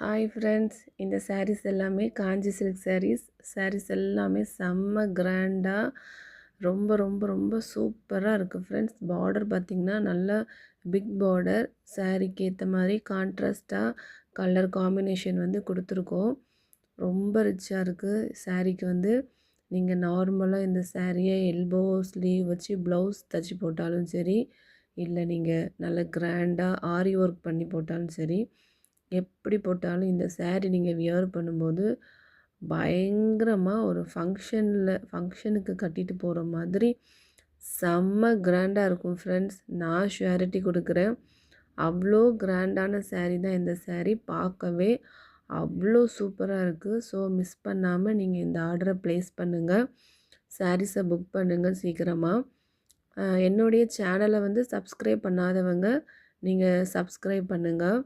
Hi friends, இந்த சாரீஸ் எல்லாமே காஞ்சி silk saris எல்லாமே செம்ம கிராண்டாக ரொம்ப ரொம்ப ரொம்ப சூப்பராக இருக்குது ஃப்ரெண்ட்ஸ். பார்டர் பார்த்திங்கன்னா நல்லா பிக் பார்டர், சாரீக்கு ஏற்ற மாதிரி கான்ட்ராஸ்ட்டாக கலர் காம்பினேஷன் வந்து கொடுத்துருக்கோம். ரொம்ப ரிச்சாக இருக்குது சாரீக்கு வந்து. நீங்கள் நார்மலாக இந்த சாரியை எல்போ ஸ்லீவ் வச்சு ப்ளவுஸ் தைச்சி போட்டாலும் சரி, இல்லை நீங்கள் நல்ல கிராண்டாக ஆரி ஒர்க் பண்ணி போட்டாலும் சரி, எப்படி போட்டாலும் இந்த சேரீ நீங்கள் வியர் பண்ணும்போது பயங்கரமாக ஒரு ஃபங்க்ஷனுக்கு கட்டிட்டு போகிற மாதிரி செம்ம கிராண்டாக இருக்கும் ஃப்ரெண்ட்ஸ். நான் ஷுரிட்டி கொடுக்குறேன். அவ்வளோ கிராண்டான சேரீ தான் இந்த சேரீ. பார்க்கவே அவ்வளோ சூப்பராக இருக்குது. ஸோ மிஸ் பண்ணாமல் நீங்கள் இந்த ஆர்டரை ப்ளேஸ் பண்ணுங்கள். சாரீஸை புக் பண்ணுங்கள் சீக்கிரமாக. என்னுடைய சேனலை வந்து சப்ஸ்கிரைப் பண்ணாதவங்க நீங்கள் சப்ஸ்கிரைப் பண்ணுங்கள்,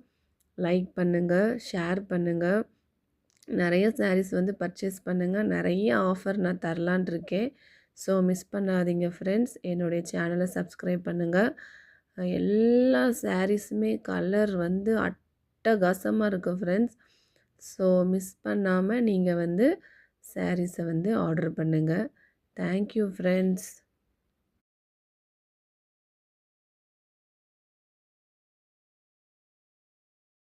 லைக் பண்ணுங்கள், ஷேர் பண்ணுங்கள். நிறைய சாரீஸ் வந்து பர்ச்சேஸ் பண்ணுங்கள். நிறைய ஆஃபர் நான் தரலான் இருக்கேன். ஸோ மிஸ் பண்ணாதீங்க ஃப்ரெண்ட்ஸ். என்னுடைய சேனலை சப்ஸ்கிரைப் பண்ணுங்கள். எல்லா சாரீஸுமே கலர் வந்து அட்டகாசமாக இருக்குது ஃப்ரெண்ட்ஸ். ஸோ மிஸ் பண்ணாமல் நீங்கள் வந்து சாரீஸை வந்து ஆர்டர் பண்ணுங்கள். Thank you friends.